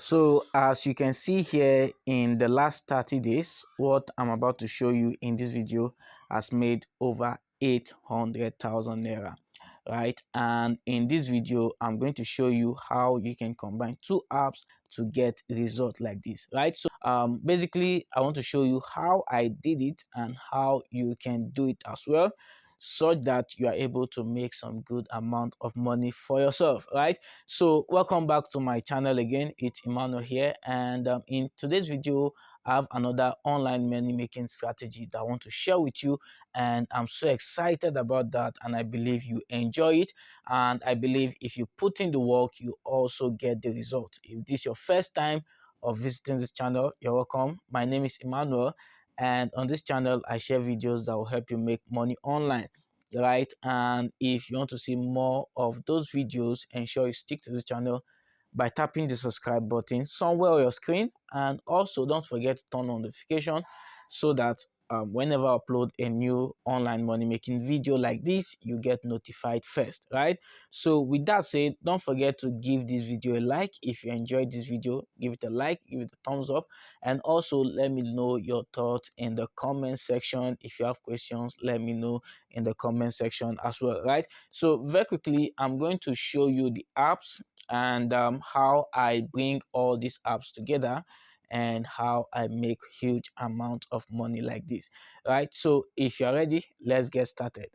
So as you can see here, in the last 30 days, what I'm about to show you in this video has made over 800,000 naira, right? And in this video, I'm going to show you how you can combine two apps to get results like this, right? So basically, I want to show you how I did it and how you can do it as well, such that you are able to make some good amount of money for yourself, right? So welcome back to my channel again. It's Emmanuel here, and in today's video I have another online money making strategy that I want to share with you, and I'm so excited about that, and I believe you enjoy it, and I believe if you put in the work you also get the result. If this is your first time of visiting this channel, you're welcome. My name is Emmanuel, and on this channel I share videos that will help you make money online, right? And if you want to see more of those videos, ensure you stick to the channel by tapping the subscribe button somewhere on your screen, and also don't forget to turn on notification so that whenever I upload a new online money making video like this, you get notified first, right? So with that said, don't forget to give this video a like. If you enjoyed this video, give it a like, give it a thumbs up, and also let me know your thoughts in the comment section. If you have questions, let me know in the comment section as well, right? So very quickly, I'm going to show you the apps and how I bring all these apps together and how I make huge amount of money like this, right? So if you're ready, let's get started.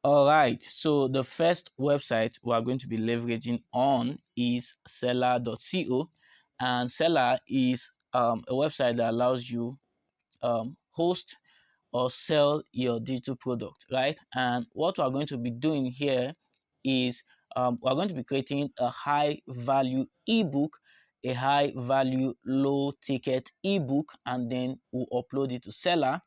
All right, so the first website we are going to be leveraging on is seller.co, and seller is a website that allows you host or sell your digital product, right? And what we're going to be doing here is we're going to be creating a high value ebook, a high value low ticket ebook, and then we'll upload it to seller,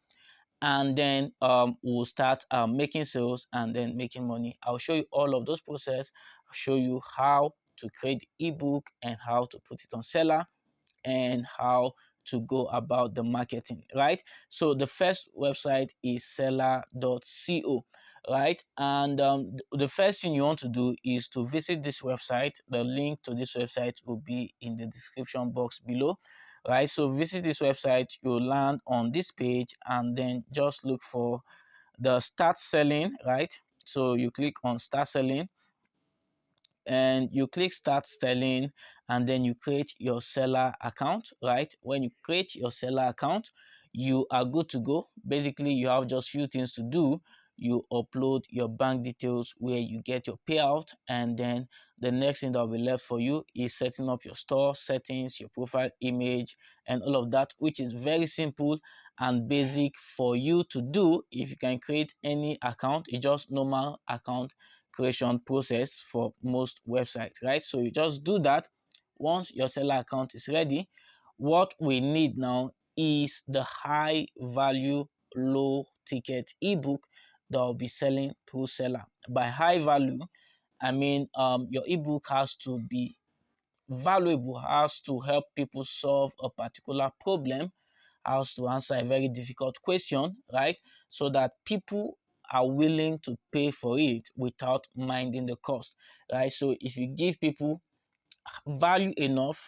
and then we'll start making sales and then making money. I'll show you all of those process. I'll show you how to create the ebook and how to put it on seller and how to go about the marketing, right? So the first website is seller.co, right? And the first thing you want to do is to visit this website. The link to this website will be in the description box below, right? So visit this website, you'll land on this page, and then just look for the start selling, right? So you click on start selling and you click start selling, and then you create your seller account, right? When you create your seller account, you are good to go. Basically, you have just few things to do. You upload your bank details where you get your payout, and then the next thing that will be left for you is setting up your store settings, your profile image, and all of that, which is very simple and basic for you to do. If you can create any account, it's just normal account creation process for most websites, right? So you just do that. Once your seller account is ready, what we need now is the high value low ticket ebook that will be selling through seller. By high value, I mean your ebook has to be valuable, has to help people solve a particular problem, has to answer a very difficult question, right? So that people are willing to pay for it without minding the cost, right? So if you give people value enough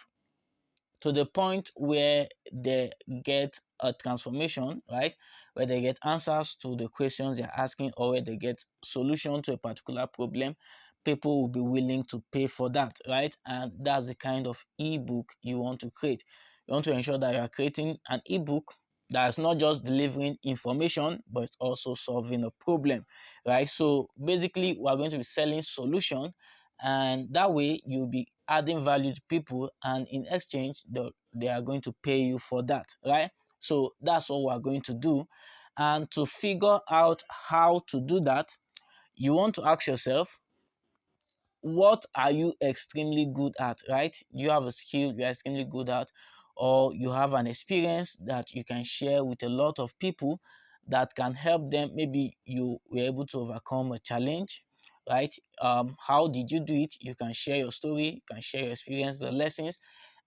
to the point where they get a transformation, right? Where they get answers to the questions they're asking, or where they get solution to a particular problem, people will be willing to pay for that, right? And that's the kind of ebook you want to create. You want to ensure that you are creating an ebook that's not just delivering information, but also solving a problem, right? So basically, we're going to be selling solution, and that way you'll be adding value to people, and in exchange they are going to pay you for that, right? So that's what we're going to do. And to figure out how to do that, you want to ask yourself, what are you extremely good at, right? You have a skill you're extremely good at, or you have an experience that you can share with a lot of people that can help them. Maybe you were able to overcome a challenge, right? How did you do it? You can share your story, you can share your experience, the lessons,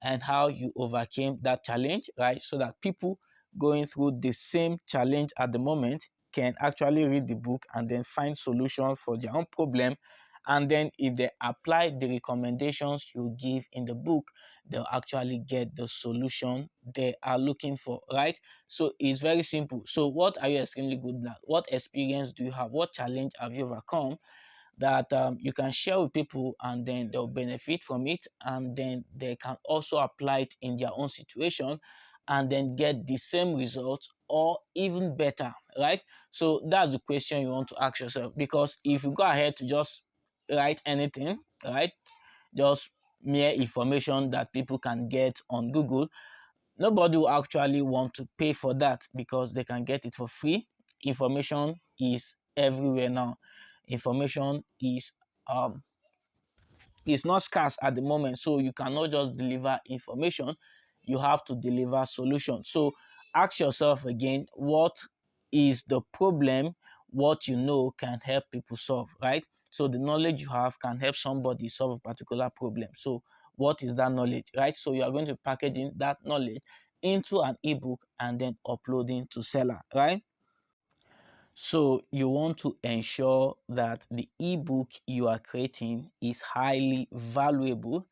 and how you overcame that challenge, right? So that people going through the same challenge at the moment can actually read the book and then find solutions for their own problem and then if they apply the recommendations you give in the book, they'll actually get the solution they are looking for, right? So it's very simple. So what are you extremely good at? What experience do you have? What challenge have you overcome that you can share with people, and then they'll benefit from it, and then they can also apply it in their own situation and then get the same results or even better, right? So that's the question you want to ask yourself, because if you go ahead to just write anything, right, just mere information that people can get on Google, nobody will actually want to pay for that because they can get it for free. Information is everywhere now. Information um is not scarce at the moment, so you cannot just deliver information, you have to deliver solutions. So ask yourself again, what is the problem? What you know can help people solve, right? So the knowledge you have can help somebody solve a particular problem. So what is that knowledge, right? So you are going to packaging that knowledge into an ebook and then uploading to seller, right? So you want to ensure that the ebook you are creating is highly valuable,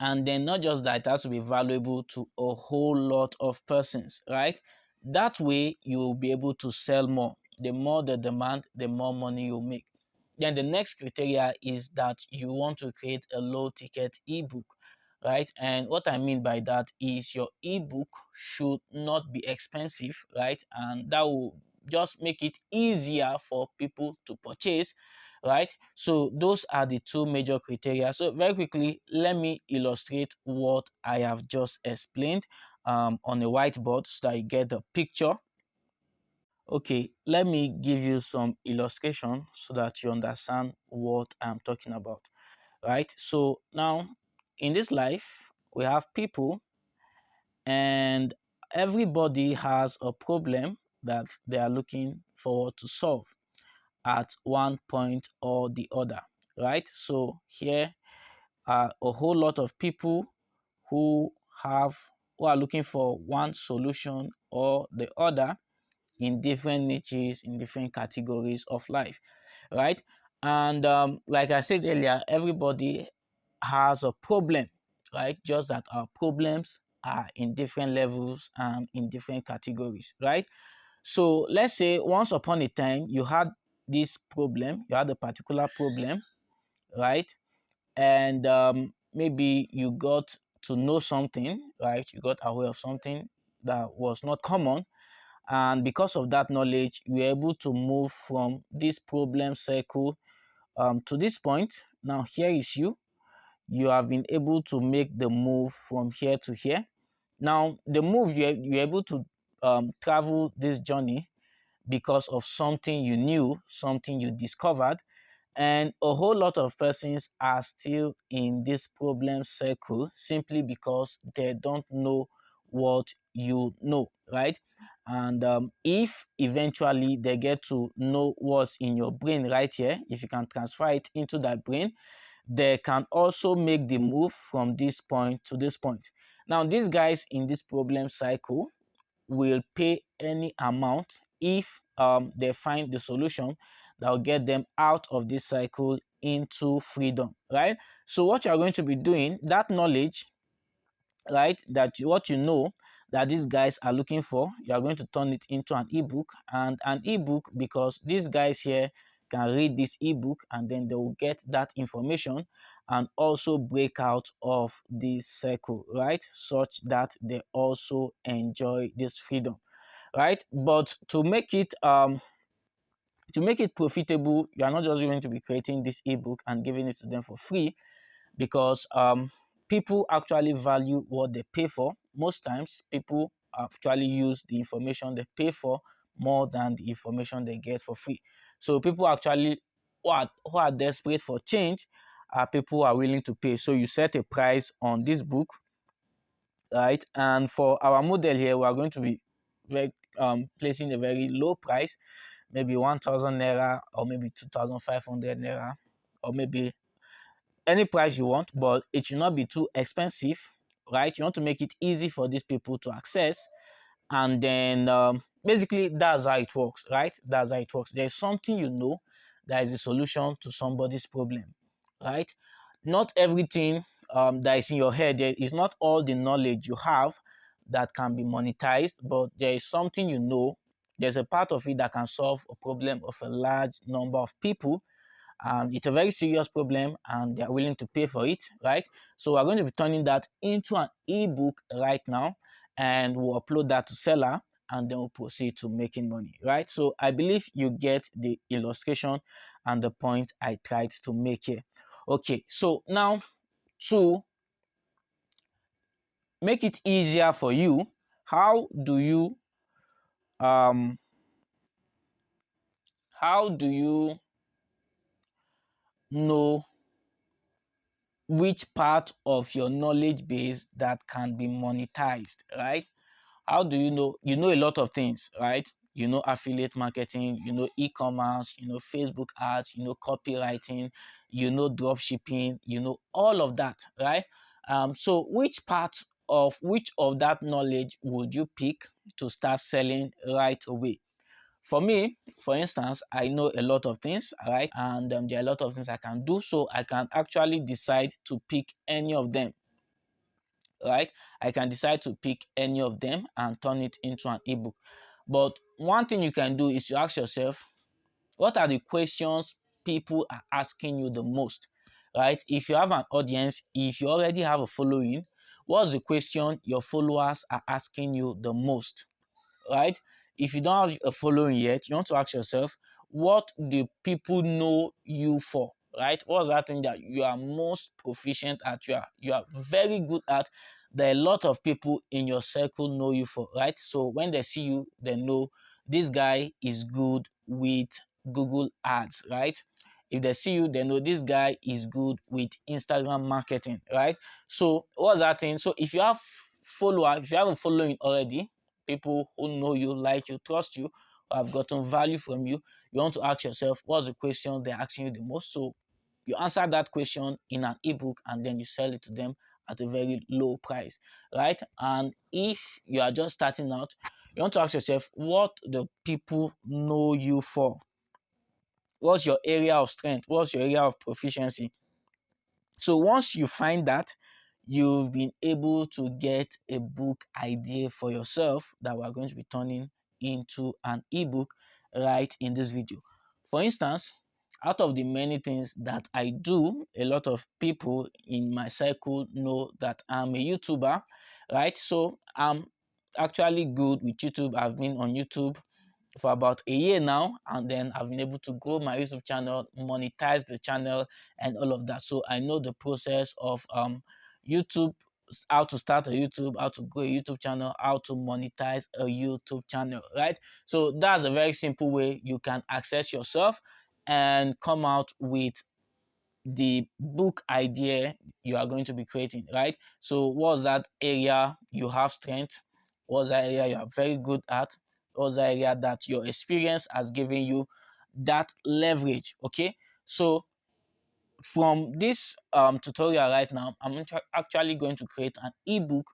and then not just that, it has to be valuable to a whole lot of persons, right? That way you will be able to sell more. The more the demand, the more money you make. Then the next criteria is that you want to create a low ticket ebook, right? And what I mean by that is your ebook should not be expensive, right? And that will just make it easier for people to purchase, right? So those are the two major criteria. So very quickly, let me illustrate what I have just explained on a whiteboard so that you get the picture. Okay, let me give you some illustration so that you understand what I'm talking about, right? So now in this life, we have people, and everybody has a problem that they are looking forward to solve at one point or the other, right? So here are a whole lot of people who have who are looking for one solution or the other in different niches, in different categories of life, right? And like I said earlier, everybody has a problem, right? Just that our problems are in different levels and in different categories, right? So let's say once upon a time you had this problem, you had a particular problem, right? And maybe you got to know something, right? You got aware of something that was not common, and because of that knowledge, you were able to move from this problem circle to this point. Now here is you. You have been able to make the move from here to here. Now the move you're able to travel this journey because of something you knew, something you discovered, and a whole lot of persons are still in this problem circle simply because they don't know what you know, right? And if eventually they get to know what's in your brain right here, if you can transfer it into that brain, they can also make the move from this point to this point. Now these guys in this problem cycle will pay any amount if they find the solution that will get them out of this cycle into freedom, right? So what you are going to be doing, that knowledge, right, that what you know that these guys are looking for, you are going to turn it into an ebook, and an ebook because these guys here can read this ebook and then they will get that information and also break out of this circle, right, such that they also enjoy this freedom, right? But to make it profitable, you are not just going to be creating this ebook and giving it to them for free, because people actually value what they pay for. Most times people actually use the information they pay for more than the information they get for free. So people actually who are desperate for change are people who are willing to pay. So you set a price on this book, right? And for our model here, we are going to be placing a very low price, maybe 1,000 naira, or maybe 2,500 naira, or maybe any price you want, but it should not be too expensive, right? You want to make it easy for these people to access, and then basically that's how it works, right? That's how it works. There's something you know that is the solution to somebody's problem, right? Not everything that is in your head, there is not all the knowledge you have that can be monetized, but there is something you know. There's a part of it that can solve a problem of a large number of people. It's a very serious problem and they're willing to pay for it, right? So we're going to be turning that into an ebook right now, and we'll upload that to Seller, and then we'll proceed to making money, right? So I believe you get the illustration and the point I tried to make here. Okay, so now to make it easier for you, how do you um how do you know which part of your knowledge base that can be monetized, right? How do you know? You know a lot of things, right? You know affiliate marketing, you know e-commerce, you know Facebook ads, you know copywriting, you know drop shipping, you know all of that, right? So which of that knowledge would you pick to start selling right away? For me, for instance, I know a lot of things, right? And there are a lot of things I can do, so I can actually decide to pick any of them, right? I can decide to pick any of them and turn it into an ebook. But one thing you can do is to ask yourself, what are the questions people are asking you the most, right? If you have an audience, if you already have a following, what's the question your followers are asking you the most? Right? If you don't have a following yet, you want to ask yourself, what do people know you for? Right? What's that thing that you are most proficient at? You are very good at. There are a lot of people in your circle know you for, right? So when they see you, they know this guy is good with Google ads, right? If they see you, they know this guy is good with Instagram marketing, right? So what's that thing? So if you have followers, if you have a following already, people who know you, like you, trust you, who have gotten value from you, you want to ask yourself, what's the question they're asking you the most? So you answer that question in an ebook and then you sell it to them at a very low price, right? And if you are just starting out, you want to ask yourself, what the people know you for? What's your area of strength? What's your area of proficiency? So once you find that, you've been able to get a book idea for yourself that we're going to be turning into an ebook right in this video. For instance, out of the many things that I do, a lot of people in my circle know that I'm a YouTuber, right? So I'm actually good with YouTube. I've been on YouTube for about a year now, and then I've been able to grow my YouTube channel, monetize the channel, and all of that. So I know the process of YouTube, how to start a YouTube, how to grow a YouTube channel, how to monetize a YouTube channel, right? So that's a very simple way you can access yourself and come out with the book idea you are going to be creating, right? So what's that area you have strength? What's that area you are very good at? What's the area that your experience has given you that leverage? Okay, so from this tutorial right now, I'm actually going to create an ebook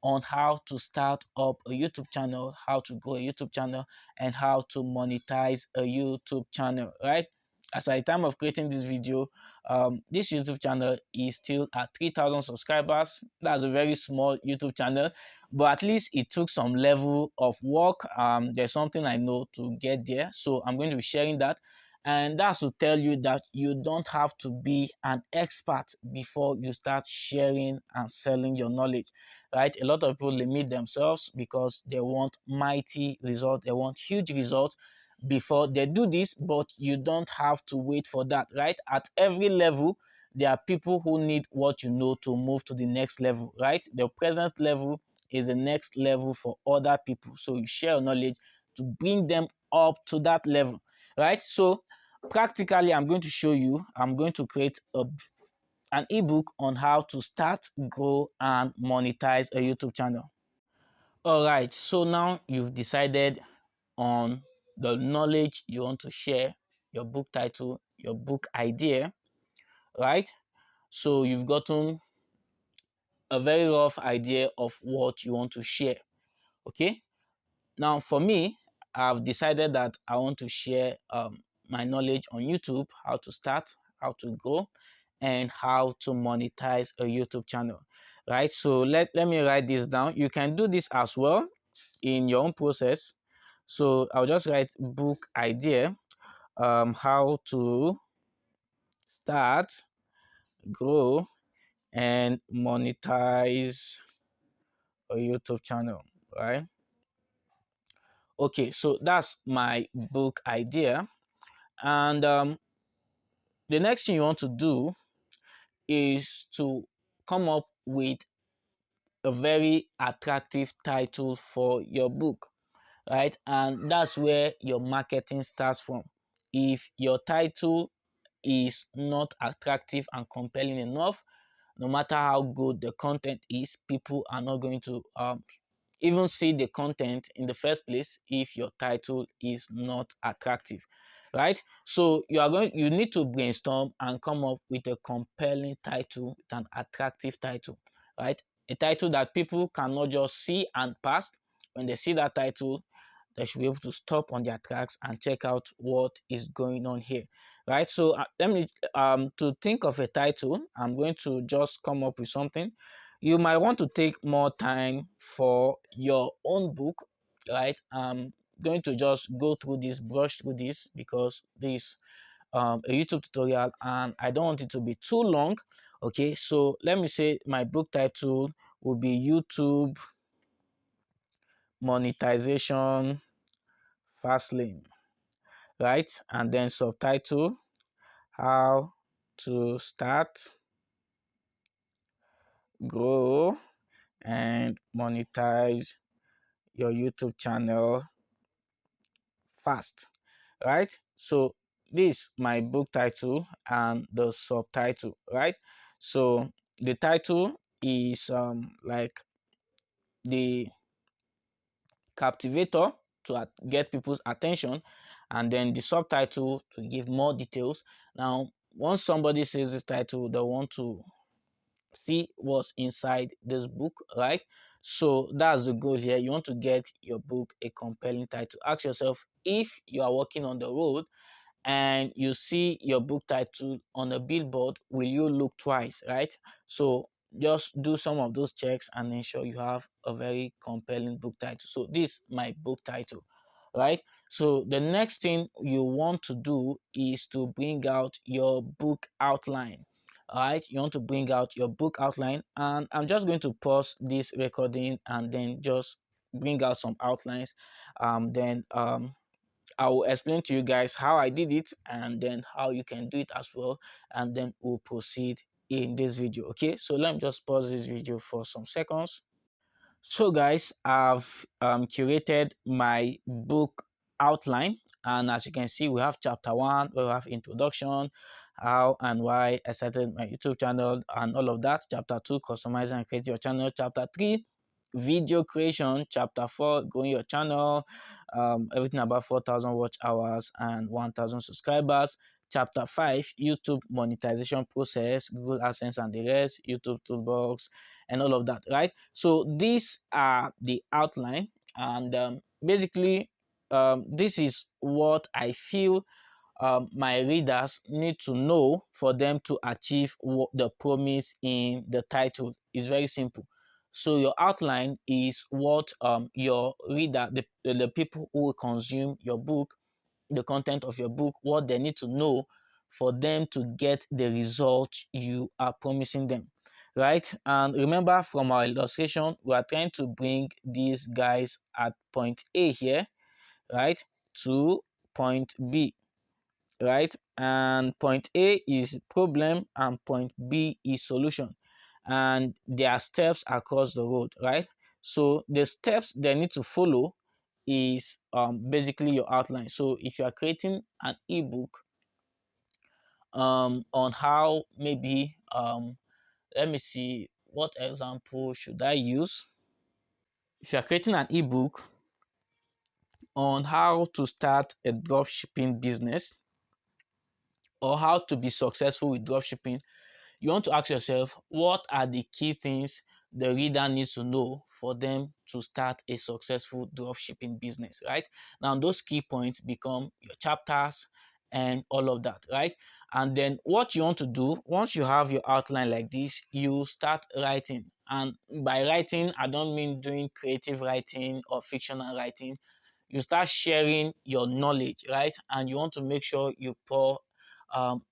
on how to start up a YouTube channel, how to grow a YouTube channel, and how to monetize a YouTube channel, right? As at the time of creating this video, this YouTube channel is still at 3,000 subscribers. That's a very small YouTube channel, but at least it took some level of work. There's something I know to get there, so I'm going to be sharing that. And that's to tell you that you don't have to be an expert before you start sharing and selling your knowledge, right? A lot of people limit themselves because they want mighty results, they want huge results before they do this, but you don't have to wait for that, right? At every level, there are people who need what you know to move to the next level, right? The present level is the next level for other people. So you share your knowledge to bring them up to that level, right? So practically, I'm going to show you, I'm going to create an ebook on how to start, grow, and monetize a YouTube channel. All right, so now you've decided on the knowledge you want to share, your book title, your book idea, right? So you've gotten a very rough idea of what you want to share, okay? Now, for me, I've decided that I want to share my knowledge on YouTube, how to start, how to grow, and how to monetize a YouTube channel, right? So let me write this down. You can do this as well in your own process. So I'll just write book idea, how to start, grow, and monetize a YouTube channel, right? Okay, so that's my book idea. And the next thing you want to do is to come up with a very attractive title for your book, right? And that's where your marketing starts from. If your title is not attractive and compelling enough, no matter how good the content is, people are not going to even see the content in the first place if your title is not attractive, right? So you need to brainstorm and come up with a compelling title, with an attractive title, right? A title that people cannot just see and pass. When they see that title, they should be able to stop on their tracks and check out what is going on here, right? So let me to think of a title, I'm going to just come up with something. You might want to take more time for your own book, right? I'm going to just go through this, brush through this, because this a YouTube tutorial and I don't want it to be too long. Okay, so let me say my book title will be YouTube monetization fast lane, right? And then subtitle, how to start, grow, and monetize your YouTube channel fast, right? So this my book title and the subtitle, right? So the title is like the captivator to get people's attention, and then the subtitle to give more details. Now once somebody sees this title, they want to see what's inside this book, right? So that's the goal here. You want to get your book a compelling title. Ask yourself, if you are walking on the road and you see your book title on a billboard, will you look twice, right? So just do some of those checks and ensure you have a very compelling book title. So this is my book title, right? So the next thing you want to do is to bring out your book outline. All right, you want to bring out your book outline, and I'm just going to pause this recording and then just bring out some outlines. Then I will explain to you guys how I did it and then how you can do it as well, and then we'll proceed in this video. Okay, so let me just pause this video for some seconds. So guys, I've curated my book outline, and as you can see, we have chapter 1, we have introduction, how and why I started my YouTube channel and all of that. Chapter 2, customizing and creating your channel. Chapter 3, video creation. Chapter 4, growing your channel, everything about 4,000 watch hours and 1,000 subscribers. Chapter 5, YouTube monetization process, Google AdSense and the rest, YouTube toolbox, and all of that, right? So these are the outline, and basically this is what I feel my readers need to know for them to achieve what the promise in the title. Is very simple. So your outline is what your reader, the people who will consume your book, the content of your book, what they need to know for them to get the result you are promising them, right? And remember, from our illustration, we are trying to bring these guys at point A here, right, to point B, right? And point A is problem and point B is solution, and there are steps across the road, right? So the steps they need to follow is basically your outline. So if you are creating an ebook on how, maybe let me see, what example should I use? If you are creating an ebook on how to start a dropshipping business or how to be successful with dropshipping, you want to ask yourself, what are the key things the reader needs to know for them to start a successful dropshipping business, right? Now, those key points become your chapters and all of that, right? And then what you want to do, once you have your outline like this, you start writing. And by writing, I don't mean doing creative writing or fictional writing. You start sharing your knowledge, right? And you want to make sure you pour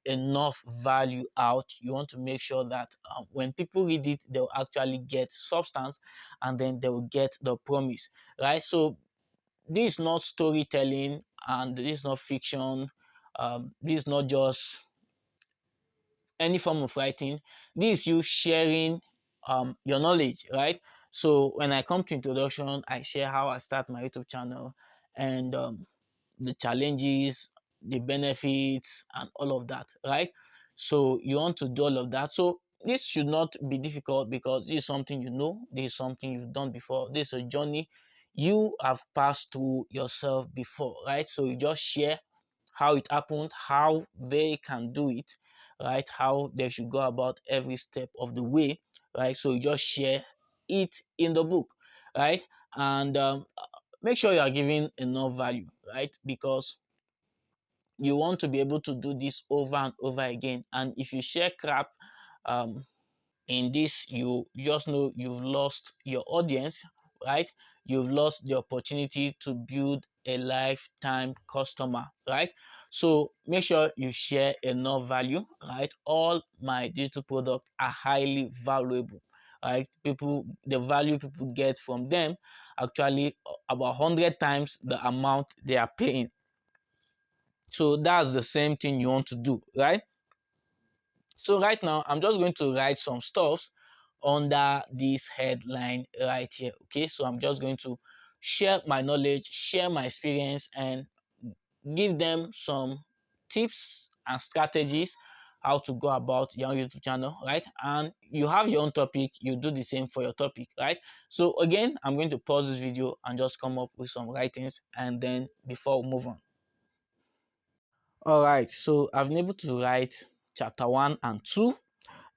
enough value out. You want to make sure that when people read it, they'll actually get substance, and then they will get the promise, right? So this is not storytelling, and this is not fiction. This is not just any form of writing. This is you sharing your knowledge, right? So when I come to introduction, I share how I start my YouTube channel, and the challenges, the benefits, and all of that, right? So you want to do all of that. So this should not be difficult, because this is something you know, this is something you've done before, this is a journey you have passed through yourself before, right? So you just share how it happened, how they can do it, right? How they should go about every step of the way, right? So you just share it in the book, right? And make sure you are giving enough value, right? Because you want to be able to do this over and over again. And if you share crap, um, in this, you just know you've lost your audience, right? You've lost the opportunity to build a lifetime customer, right? So make sure you share enough value, right? All my digital products are highly valuable, right? People, the value people get from them, actually about 100 times the amount they are paying. So that's the same thing you want to do, right? So right now, I'm just going to write some stuff under this headline right here. Okay, so I'm just going to share my knowledge, share my experience, and give them some tips and strategies how to go about your YouTube channel, right? And you have your own topic, you do the same for your topic, right? So again, I'm going to pause this video and just come up with some writings, and then before we move on. All right, so I've been able to write chapter 1 and 2.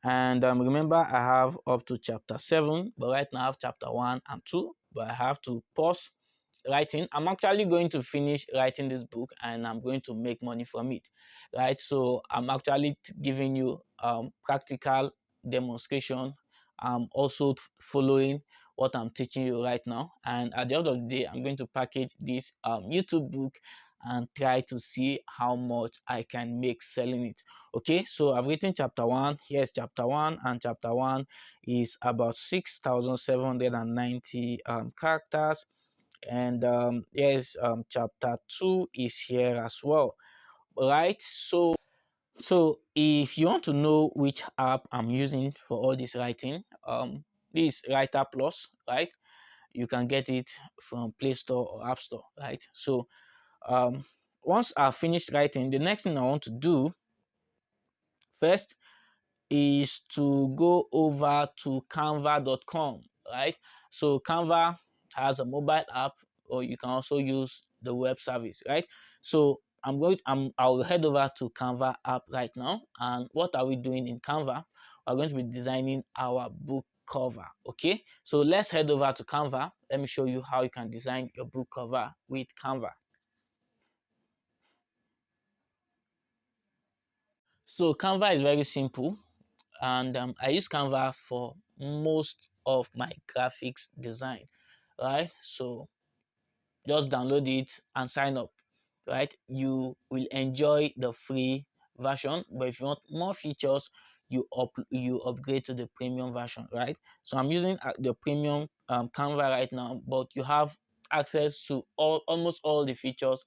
And remember, I have up to chapter 7, but right now I have chapter 1 and 2, but I have to pause writing. I'm actually going to finish writing this book, and I'm going to make money from it, right? So I'm actually giving you practical demonstration. I'm also following what I'm teaching you right now, and at the end of the day, I'm going to package this YouTube book and try to see how much I can make selling it. Okay, so I've written chapter 1. Here's chapter 1, and chapter 1 is about 6,790 characters. And here's chapter 2 is here as well, right? So if you want to know which app I'm using for all this writing, this Writer Plus, right? You can get it from Play Store or App Store, right? So um, once I've finished writing, the next thing I want to do first is to go over to canva.com, right? So Canva has a mobile app, or you can also use the web service, right? So I'll head over to Canva app right now. And what are we doing in Canva? We're going to be designing our book cover. Okay, so let's head over to Canva. Let me show you how you can design your book cover with Canva. So Canva is very simple, and I use Canva for most of my graphics design, right? So just download it and sign up, right? You will enjoy the free version, but if you want more features, you upgrade to the premium version, right? So I'm using the premium Canva right now, but you have access to almost all the features,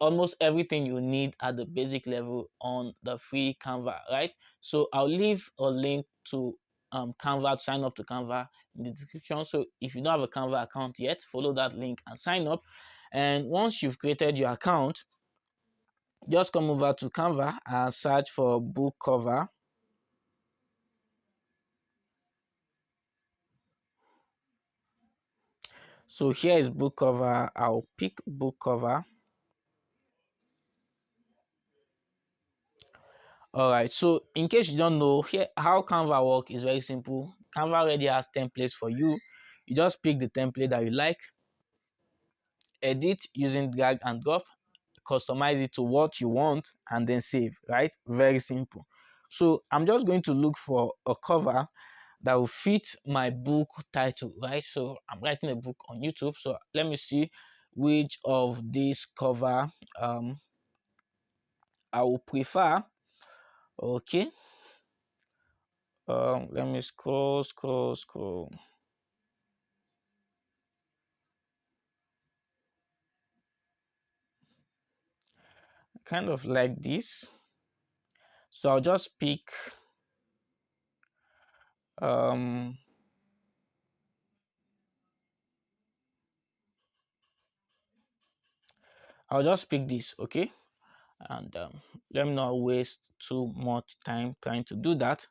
almost everything you need at the basic level on the free Canva, right? So I'll leave a link to Canva, to sign up to Canva, in the description. So if you don't have a Canva account yet, follow that link and sign up. And once you've created your account, just come over to Canva and search for book cover. So here is book cover. I'll pick book cover. All right, so in case you don't know, here how Canva work is very simple. Canva already has templates for you. You just pick the template that you like, edit using drag and drop, customize it to what you want and then save, right? Very simple. So I'm just going to look for a cover that will fit my book title, right? So I'm writing a book on YouTube, so let me see which of these cover I will prefer. Okay, let me scroll. Kind of like this. So I'll just pick um I'll just pick this, okay? And let me not waste too much time trying to do that.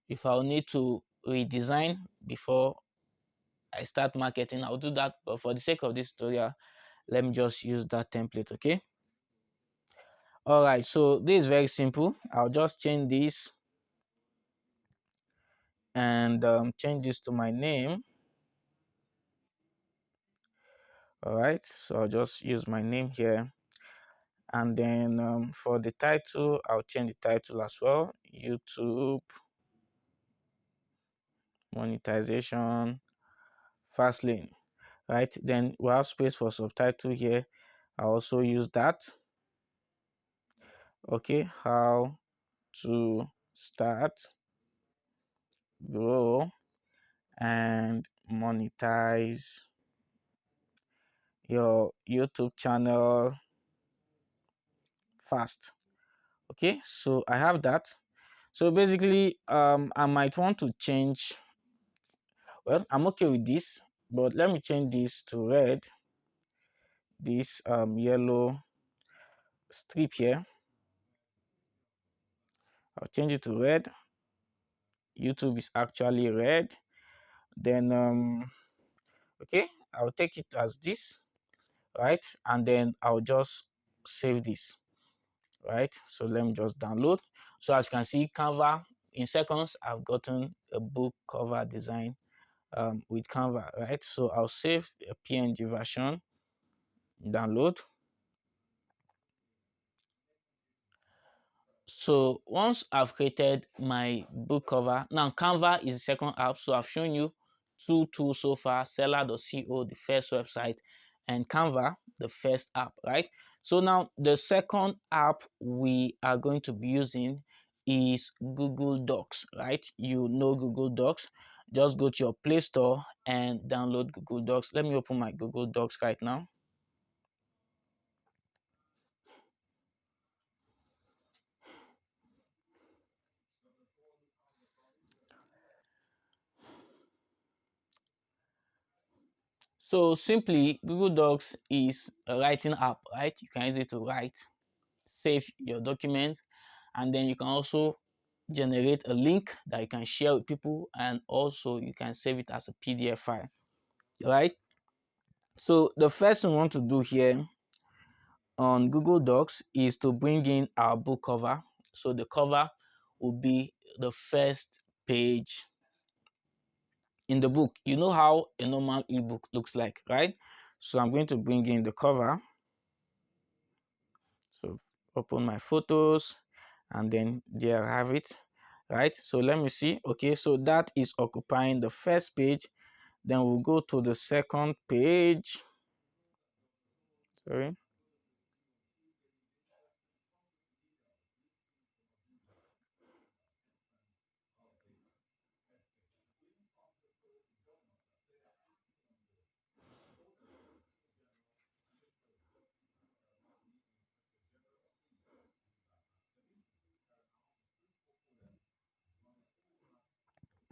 If I'll need to redesign before I start marketing, I'll do that. But for the sake of this tutorial, let me just use that template, okay? All right, so this is very simple. I'll just change this and change this to my name. All right, so I'll just use my name here. And then for the title, I'll change the title as well. YouTube monetization fast lane, right? Then we have space for subtitle here. I also use that. Okay, how to start, grow, and monetize your YouTube channel fast. Okay, so I have that. So basically, I might want to change. Well, I'm okay with this, but let me change this to red. This yellow strip here, I'll change it to red. YouTube is actually red. Then okay, I'll take it as this, right? And then I'll just save this, right? So let me just download. So as you can see, Canva, in seconds I've gotten a book cover design with Canva, right? So I'll save a PNG version, download. So once I've created my book cover, now Canva is the second app. So I've shown you two tools so far: seller.co, the first website, and Canva, the first app, right? So now the second app we are going to be using is Google Docs, right? You know Google Docs. Just go to your Play Store and download Google Docs. Let me open my Google Docs right now. So simply, Google Docs is a writing app, right? You can use it to write, save your documents, and then you can also generate a link that you can share with people, and also you can save it as a PDF file, right? So the first thing we want to do here on Google Docs is to bring in our book cover. So the cover will be the first page in the book. You know how a normal ebook looks like, right? So I'm going to bring in the cover. So open my photos, and then there I have it, right? So let me see. Okay, so that is occupying the first page. Then we'll go to the second page. Sorry.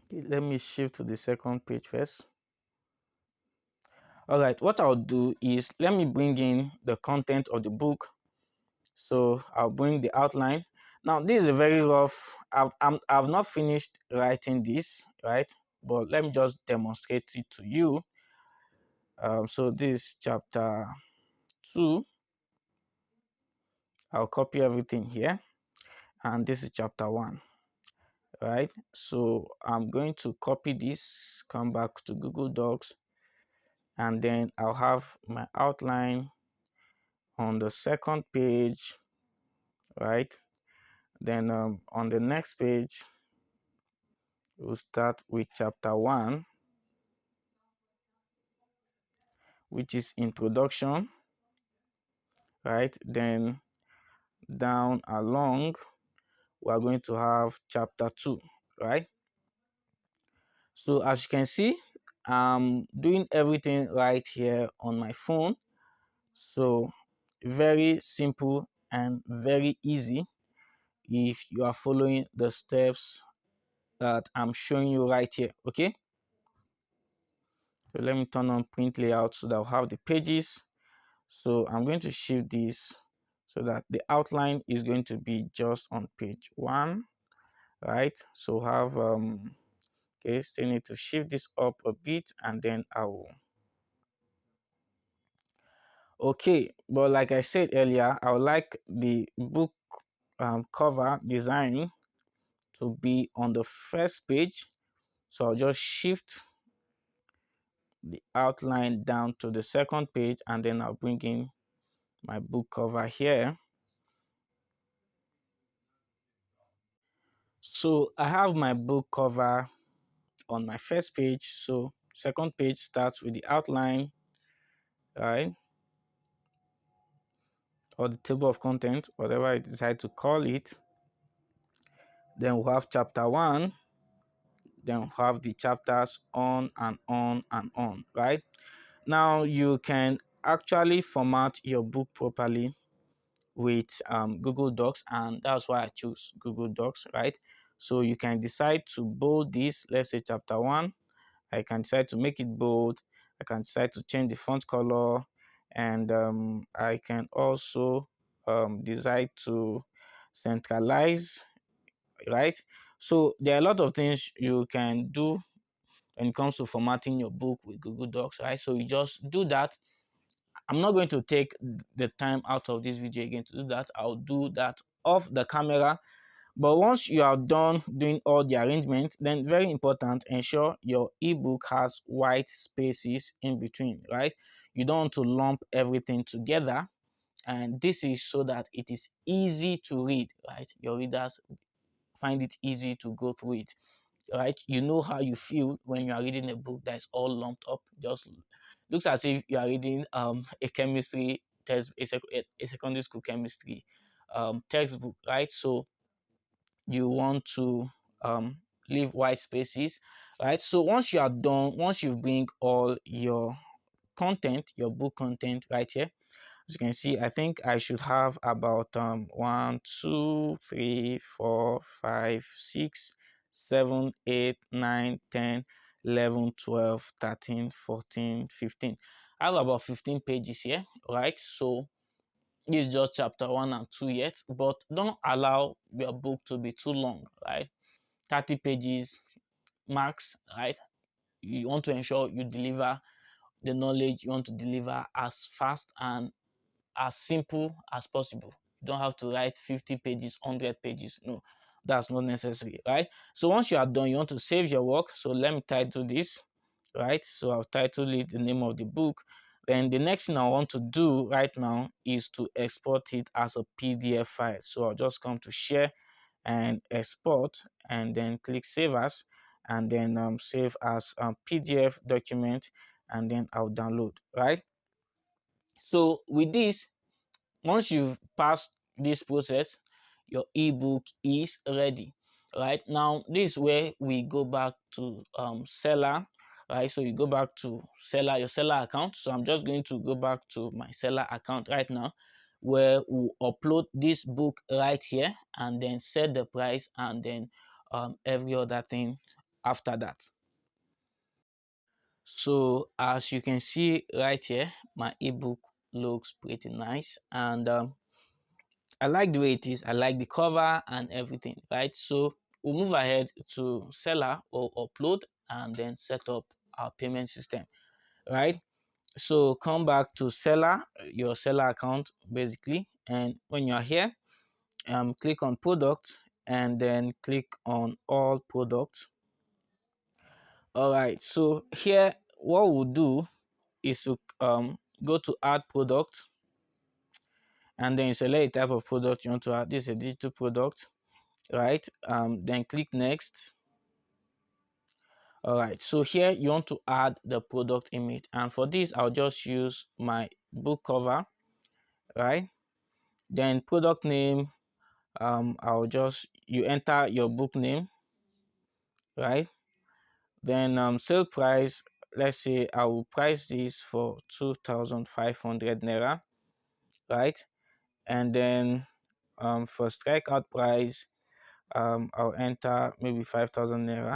Okay, let me shift to the second page first. All right, what I'll do is let me bring in the content of the book. So I'll bring the outline. Now this is a very rough. I've not finished writing this, right? But let me just demonstrate it to you. So this is chapter 2. I'll copy everything here, and this is chapter 1, right? So I'm going to copy this, come back to Google Docs, and then I'll have my outline on the second page, right? Then on the next page, we'll start with chapter 1, which is introduction, right? Then down along, we are going to have chapter 2, right? So as you can see, I'm doing everything right here on my phone. So very simple and very easy if you are following the steps that I'm showing you right here. Okay, so let me turn on print layout so that I'll have the pages. So I'm going to shift this so that the outline is going to be just on page 1, right? So have okay, still need to shift this up a bit, and then I will. Okay, but like I said earlier, I would like the book cover design to be on the first page. So I'll just shift the outline down to the second page, and then I'll bring in my book cover here. So I have my book cover on my first page. So second page starts with the outline, right? Or the table of content, whatever I decide to call it. Then we'll have chapter 1. Then we'll have the chapters on and on and on, right? Now you can actually format your book properly with Google Docs, and that's why I choose Google Docs, right? So you can decide to bold this, let's say chapter 1. I can decide to make it bold. I can decide to change the font color, and I can also decide to centralize, right? So there are a lot of things you can do when it comes to formatting your book with Google Docs, right? So you just do that. I'm not going to take the time out of this video again to do that. I'll do that off the camera. But once you are done doing all the arrangement, then very important, ensure your ebook has white spaces in between, right? You don't want to lump everything together. And this is so that it is easy to read, right? Your readers find it easy to go through it, right? You know how you feel when you are reading a book that is all lumped up. Just looks as if you are reading a chemistry test, a secondary school chemistry textbook, right? So you want to leave white spaces, right? So once you are done, once you bring all your content, your book content right here, as you can see, I think I should have about 1 2 3 4 5 6 7 8 9 10 11 12 13 14 15. I have about 15 pages here, right? So this is just chapter 1 and 2 yet, but don't allow your book to be too long, right? 30 pages max, right? You want to ensure you deliver the knowledge you want to deliver as fast and as simple as possible. You don't have to write 50 pages, 100 pages. No, that's not necessary, right? So once you are done, you want to save your work. So let me title this, right? So I'll title it the name of the book. Then the next thing I want to do right now is to export it as a PDF file. So I'll just come to share and export, and then click save as, and then save as PDF document, and then I'll download, right? So with this, once you've passed this process, your ebook is ready. Right now, this is where we go back to seller, right? So you go back to seller, your seller account. So I'm just going to go back to my seller account right now, where we upload this book right here, and then set the price, and then every other thing after that. So as you can see right here, my ebook looks pretty nice, and I like the way it is. I like the cover and everything, right? So we'll move ahead to seller or upload, and then set up our payment system, right? So come back to seller, your seller account basically, and when you are here, click on product, and then click on all products. All right, so here what we'll do is to go to add product, and then you select the type of product you want to add. This is a digital product, right? Then click next. All right, so here you want to add the product image, and for this I'll just use my book cover, right? Then product name, you enter your book name, right? Then sale price, let's say I will price this for 2,500 naira, right? And then for strikeout price, I'll enter maybe 5,000 naira.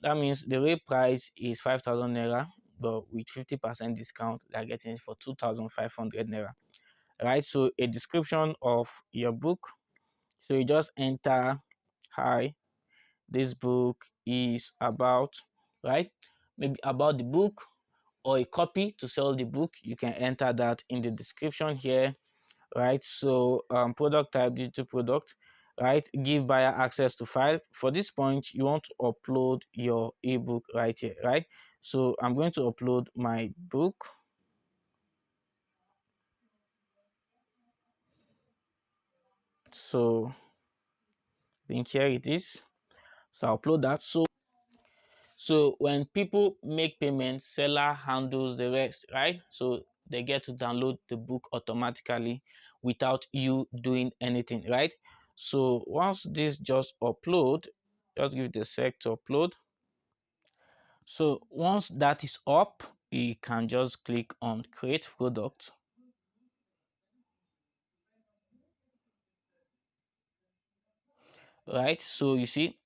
That means the real price is 5,000 naira, but with 50% discount, they're getting it for 2,500 naira, right? So a description of your book. So you just enter, hi, this book is about, right? Maybe about the book, or a copy to sell the book. You can enter that in the description here, right? So product type, digital product, right? Give buyer access to file. For this point, you want to upload your ebook right here, right? So I'm going to upload my book. So I think here it is. So I'll upload that. So when people make payments, seller handles the rest, right? So they get to download the book automatically without you doing anything, right? So once this just upload, just give it a sec to upload. So once that is up, you can just click on create product. Right, so you see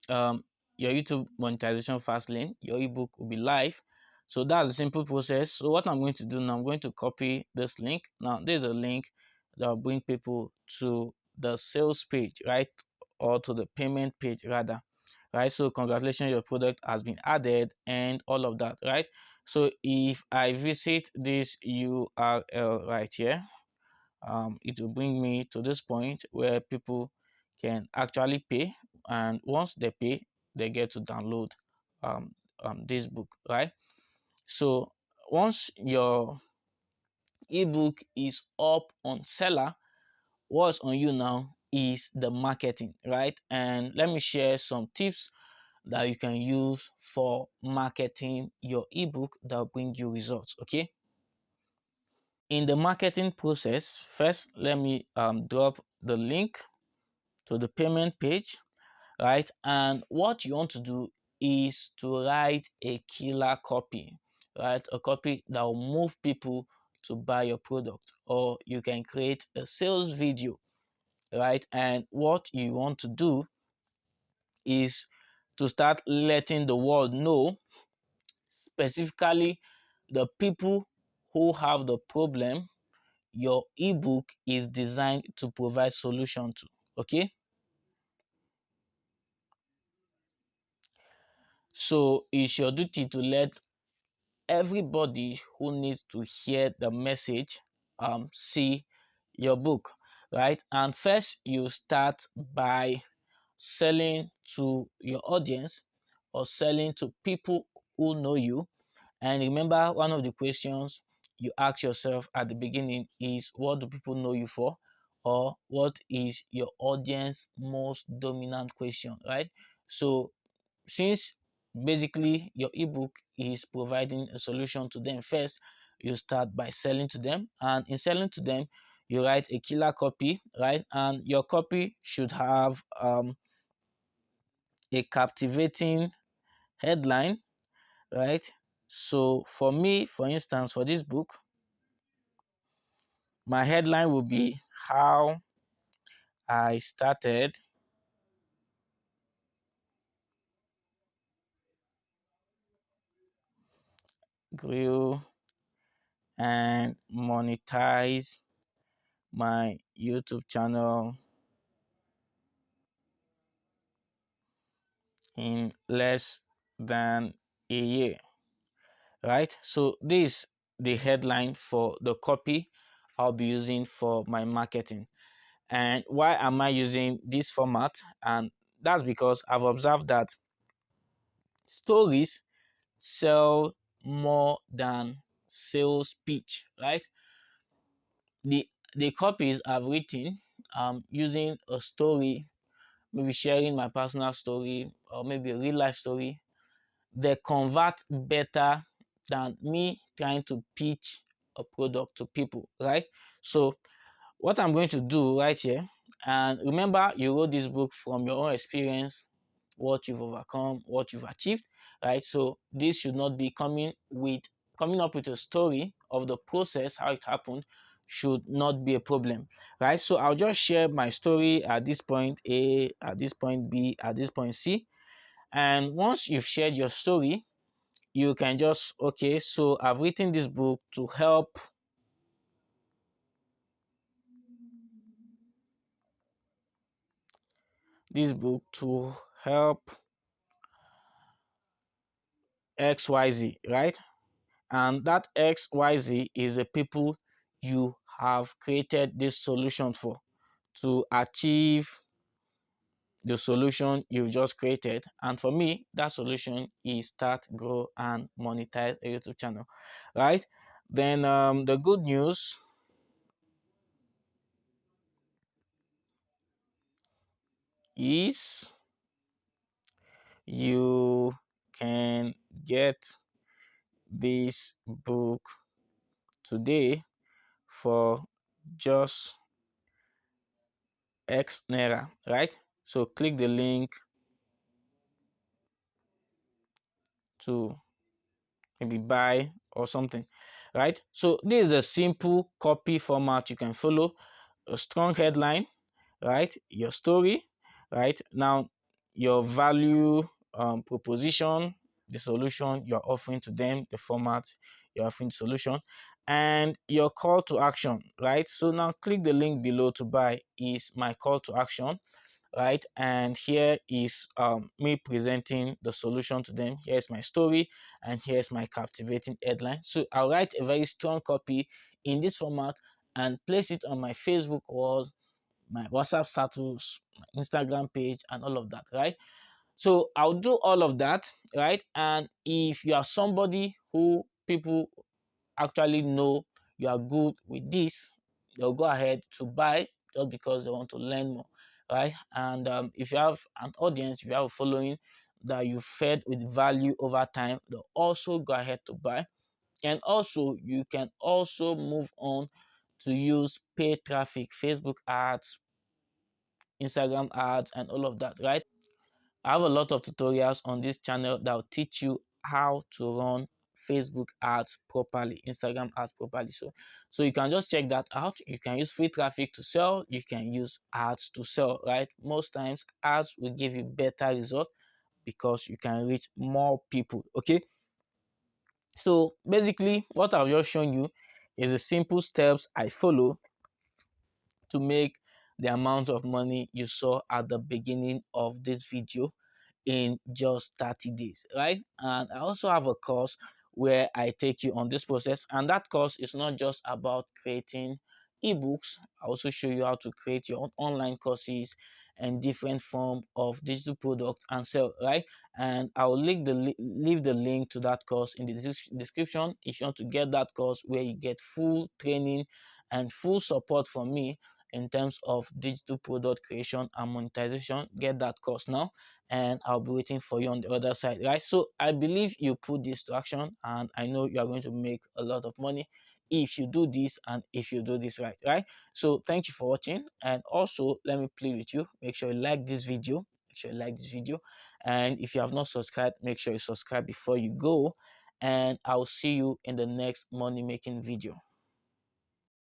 your YouTube monetization fast lane, your ebook will be live. So that's a simple process. So what I'm going to do now, I'm going to copy this link. Now there's a link that will bring people to the sales page, right? Or to the payment page rather, right? So congratulations, your product has been added and all of that, right? So if I visit this URL right here, it will bring me to this point where people can actually pay, and once they pay, they get to download this book, right? So once your ebook is up on seller, what's on you now is the marketing, right? And let me share some tips that you can use for marketing your ebook that will bring you results. Okay, in the marketing process, first let me drop the link to the payment page, right? And what you want to do is to write a killer copy, right? A copy that will move people to buy your product, or you can create a sales video, right? And what you want to do is to start letting the world know, specifically the people who have the problem your ebook is designed to provide solution to. Okay, so it's your duty to let everybody who needs to hear the message see your book, right? And first you start by selling to your audience, or selling to people who know you. And remember, one of the questions you ask yourself at the beginning is, what do people know you for? Or what is your audience most dominant question, right? So since basically your ebook is providing a solution to them, first you start by selling to them, and in selling to them you write a killer copy, right? And your copy should have a captivating headline, right? So for me, for instance, for this book, my headline will be how I started, grew, and monetize my YouTube channel in less than a year, right? So this the headline for the copy I'll be using for my marketing. And why am I using this format? And that's because I've observed that stories sell more than sales pitch, right? the copies I've written using a story, maybe sharing my personal story or maybe a real life story, they convert better than me trying to pitch a product to people, right? So what I'm going to do right here, and remember, you wrote this book from your own experience, what you've overcome, what you've achieved, right? So this should not be coming up with a story of the process, how it happened, should not be a problem, right? So I'll just share my story at this point A, at this point B, at this point C. And once you've shared your story, you can just, okay, so I've written this book to help XYZ, right? And that XYZ is the people you have created this solution for to achieve the solution you've just created. And for me, that solution is start, grow, and monetize a YouTube channel, right? Then the good news is you can get this book today for just X Naira, right? So click the link to maybe buy or something, right? So this is a simple copy format you can follow. A strong headline, right? Your story, right? Now your value proposition, the solution you're offering to them, the format you're offering solution, and your call to action, right? So now click the link below to buy is my call to action, right? And here is me presenting the solution to them. Here's my story, and here's my captivating headline. So I'll write a very strong copy in this format and place it on my Facebook wall, my WhatsApp status, my Instagram page, and all of that, right? So I'll do all of that, right? And if you are somebody who people actually know you are good with this, they'll go ahead to buy just because they want to learn more, right? And if you have an audience, if you have a following that you fed with value over time, they'll also go ahead to buy. And also, you can also move on to use paid traffic, Facebook ads, Instagram ads, and all of that, right? I have a lot of tutorials on this channel that will teach you how to run Facebook ads properly, Instagram ads properly. So you can just check that out. You can use free traffic to sell. You can use ads to sell, right? Most times ads will give you better results because you can reach more people. Okay. So basically what I've just shown you is the simple steps I follow to make the amount of money you saw at the beginning of this video in just 30 days, right? And I also have a course where I take you on this process, and that course is not just about creating ebooks. I also show you how to create your own online courses and different form of digital products and sell, right? And I'll leave the link to that course in the description if you want to get that course where you get full training and full support from me in terms of digital product creation and monetization. Get that course now, and I'll be waiting for you on the other side, right? So I believe you put this to action, and I know you are going to make a lot of money if you do this and if you do this right? So thank you for watching, and also let me plead with you, make sure you like this video, and if you have not subscribed, make sure you subscribe before you go, and I'll see you in the next money making video.